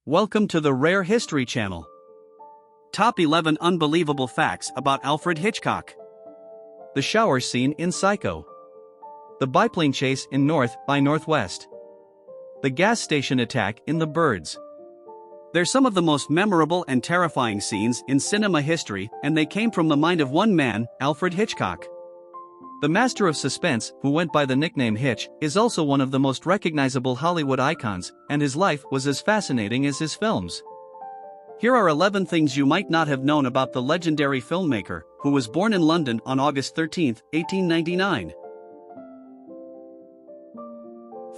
Welcome to the Rare History Channel. Top 11 Unbelievable Facts about Alfred Hitchcock. The shower scene in Psycho. The biplane chase in North by Northwest. The gas station attack in The Birds. They're some of the most memorable and terrifying scenes in cinema history, and they came from the mind of one man, Alfred Hitchcock. The master of suspense, who went by the nickname Hitch, is also one of the most recognizable Hollywood icons, and his life was as fascinating as his films. Here are 11 things you might not have known about the legendary filmmaker, who was born in London on August 13, 1899.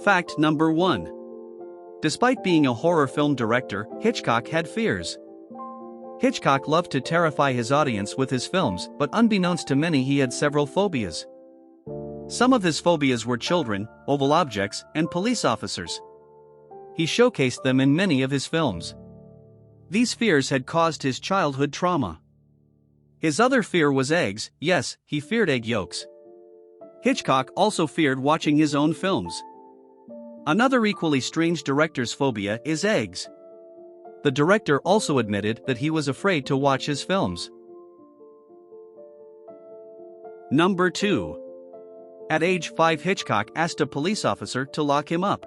Fact number 1. Despite being a horror film director, Hitchcock had fears. Hitchcock loved to terrify his audience with his films, but unbeknownst to many, he had several phobias. Some of his phobias were children, oval objects, and police officers. He showcased them in many of his films. These fears had caused his childhood trauma. His other fear was eggs. Yes, he feared egg yolks. Hitchcock also feared watching his own films. Another equally strange director's phobia is eggs. The director also admitted that he was afraid to watch his films. Number 2. At age 5, Hitchcock asked a police officer to lock him up.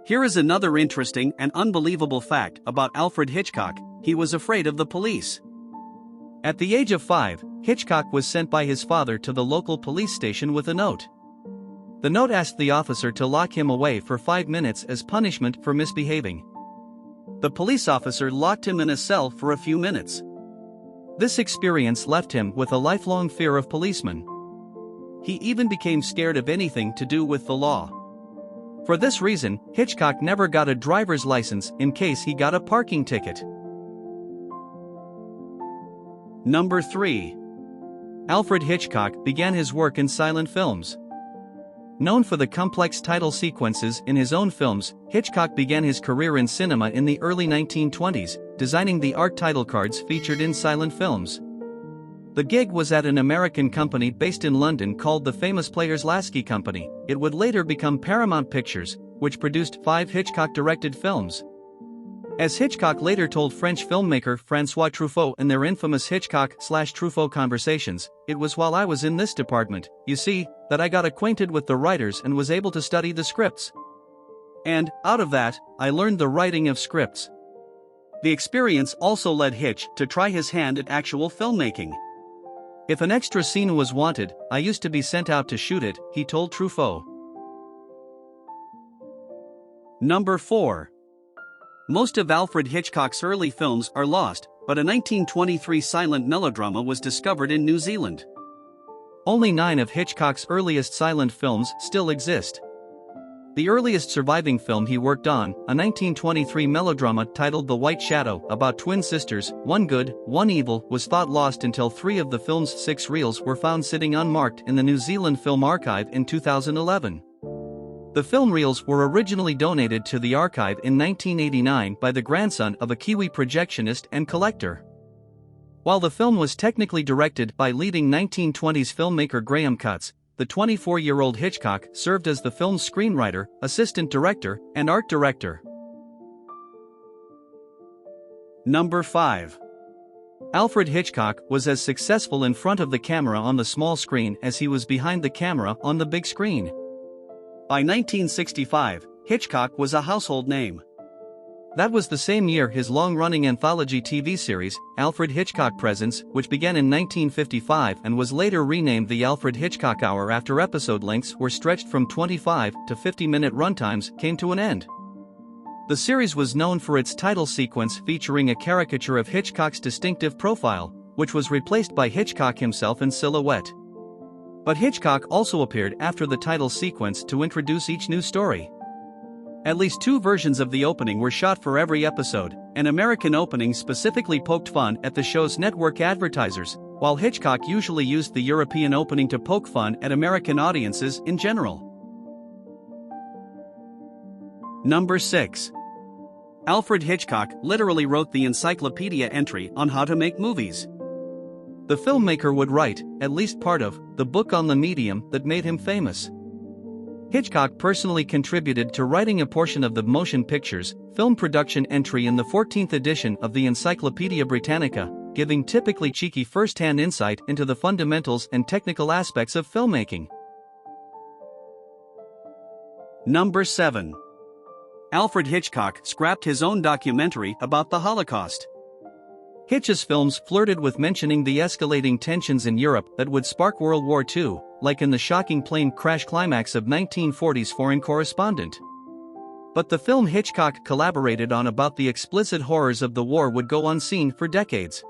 Here is another interesting and unbelievable fact about Alfred Hitchcock: he was afraid of the police. At the age of 5, Hitchcock was sent by his father to the local police station with a note. The note asked the officer to lock him away for 5 minutes as punishment for misbehaving. The police officer locked him in a cell for a few minutes. This experience left him with a lifelong fear of policemen. He even became scared of anything to do with the law. For this reason, Hitchcock never got a driver's license in case he got a parking ticket. Number 3. Alfred Hitchcock began his work in silent films. Known for the complex title sequences in his own films, Hitchcock began his career in cinema in the early 1920s, designing the art title cards featured in silent films. The gig was at an American company based in London called the Famous Players Lasky Company. It would later become Paramount Pictures, which produced 5 Hitchcock-directed films. As Hitchcock later told French filmmaker François Truffaut in their infamous Hitchcock/Truffaut conversations, "It was while I was in this department, you see, that I got acquainted with the writers and was able to study the scripts. And, out of that, I learned the writing of scripts." The experience also led Hitch to try his hand at actual filmmaking. "If an extra scene was wanted, I used to be sent out to shoot it," he told Truffaut. Number 4. Most of Alfred Hitchcock's early films are lost, but a 1923 silent melodrama was discovered in New Zealand. Only 9 of Hitchcock's earliest silent films still exist. The earliest surviving film he worked on, a 1923 melodrama titled The White Shadow, about twin sisters, one good, one evil, was thought lost until 3 of the film's 6 reels were found sitting unmarked in the New Zealand Film Archive in 2011. The film reels were originally donated to the archive in 1989 by the grandson of a Kiwi projectionist and collector. While the film was technically directed by leading 1920s filmmaker Graham Cutts, the 24-year-old Hitchcock served as the film's screenwriter, assistant director, and art director. Number 5. Alfred Hitchcock was as successful in front of the camera on the small screen as he was behind the camera on the big screen. By 1965, Hitchcock was a household name. That was the same year his long-running anthology TV series, Alfred Hitchcock Presents, which began in 1955 and was later renamed The Alfred Hitchcock Hour after episode lengths were stretched from 25 to 50-minute runtimes, came to an end. The series was known for its title sequence featuring a caricature of Hitchcock's distinctive profile, which was replaced by Hitchcock himself in silhouette. But Hitchcock also appeared after the title sequence to introduce each new story. At least 2 versions of the opening were shot for every episode. An American opening specifically poked fun at the show's network advertisers, while Hitchcock usually used the European opening to poke fun at American audiences in general. Number 6. Alfred Hitchcock literally wrote the encyclopedia entry on how to make movies. The filmmaker would write, at least part of, the book on the medium that made him famous. Hitchcock personally contributed to writing a portion of the motion pictures, film production entry in the 14th edition of the Encyclopedia Britannica, giving typically cheeky first-hand insight into the fundamentals and technical aspects of filmmaking. Number 7. Alfred Hitchcock scrapped his own documentary about the Holocaust. Hitch's films flirted with mentioning the escalating tensions in Europe that would spark World War II, like in the shocking plane crash climax of 1940's Foreign Correspondent. But the film Hitchcock collaborated on about the explicit horrors of the war would go unseen for decades.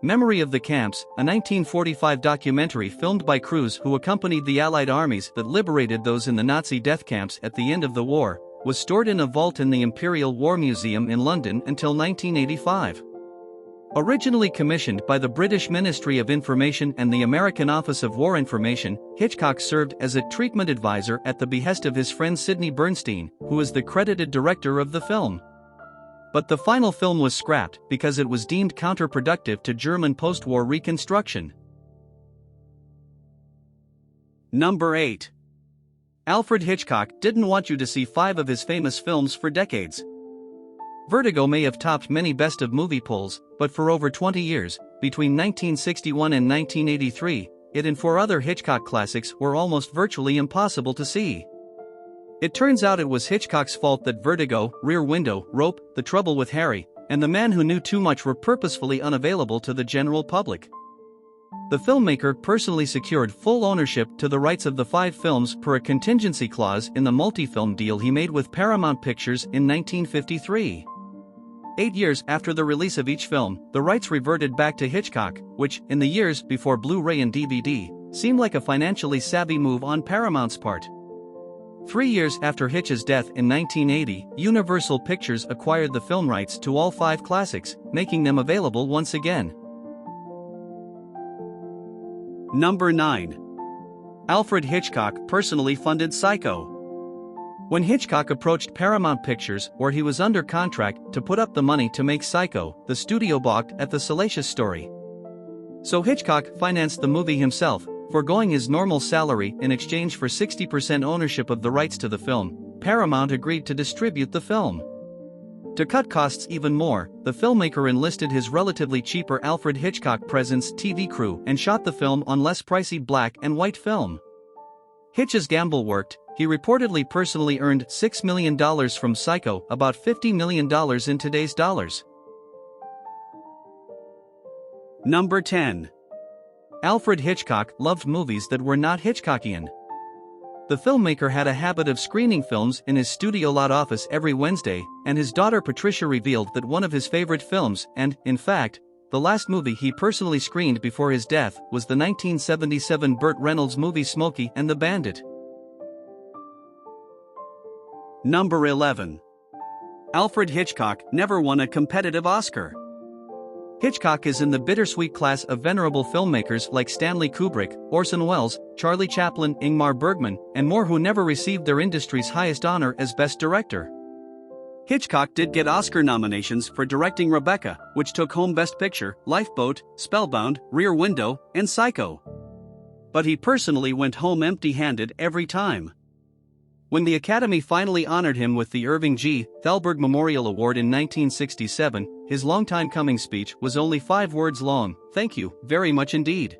Memory of the Camps, a 1945 documentary filmed by crews who accompanied the Allied armies that liberated those in the Nazi death camps at the end of the war, was stored in a vault in the Imperial War Museum in London until 1985. Originally commissioned by the British Ministry of Information and the American Office of War Information, Hitchcock served as a treatment advisor at the behest of his friend Sidney Bernstein, who is the credited director of the film. But the final film was scrapped because it was deemed counterproductive to German post-war reconstruction. Number 8. Alfred Hitchcock didn't want you to see 5 of his famous films for decades. Vertigo may have topped many best of movie polls, but for over 20 years, between 1961 and 1983, it and 4 other Hitchcock classics were almost virtually impossible to see. It turns out it was Hitchcock's fault that Vertigo, Rear Window, Rope, The Trouble with Harry, and The Man Who Knew Too Much were purposefully unavailable to the general public. The filmmaker personally secured full ownership to the rights of the 5 films per a contingency clause in the multi-film deal he made with Paramount Pictures in 1953. 8 years after the release of each film, the rights reverted back to Hitchcock, which, in the years before Blu-ray and DVD, seemed like a financially savvy move on Paramount's part. 3 years after Hitch's death in 1980, Universal Pictures acquired the film rights to all 5 classics, making them available once again. Number 9. Alfred Hitchcock personally funded Psycho. When Hitchcock approached Paramount Pictures, where he was under contract to put up the money to make Psycho, the studio balked at the salacious story. So Hitchcock financed the movie himself, foregoing his normal salary in exchange for 60% ownership of the rights to the film. Paramount agreed to distribute the film. To cut costs even more, the filmmaker enlisted his relatively cheaper Alfred Hitchcock Presents TV crew and shot the film on less pricey black and white film. Hitch's gamble worked. He reportedly personally earned $6 million from Psycho, about $50 million in today's dollars. Number 10. Alfred Hitchcock loved movies that were not Hitchcockian. The filmmaker had a habit of screening films in his studio lot office every Wednesday, and his daughter Patricia revealed that one of his favorite films, and, in fact, the last movie he personally screened before his death, was the 1977 Burt Reynolds movie Smokey and the Bandit. Number 11. Alfred Hitchcock never won a competitive Oscar. Hitchcock is in the bittersweet class of venerable filmmakers like Stanley Kubrick, Orson Welles, Charlie Chaplin, Ingmar Bergman, and more who never received their industry's highest honor as Best Director. Hitchcock did get Oscar nominations for directing Rebecca, which took home Best Picture, Lifeboat, Spellbound, Rear Window, and Psycho. But he personally went home empty-handed every time. When the Academy finally honored him with the Irving G. Thalberg Memorial Award in 1967, his long-time coming speech was only 5 words long: "Thank you, very much indeed."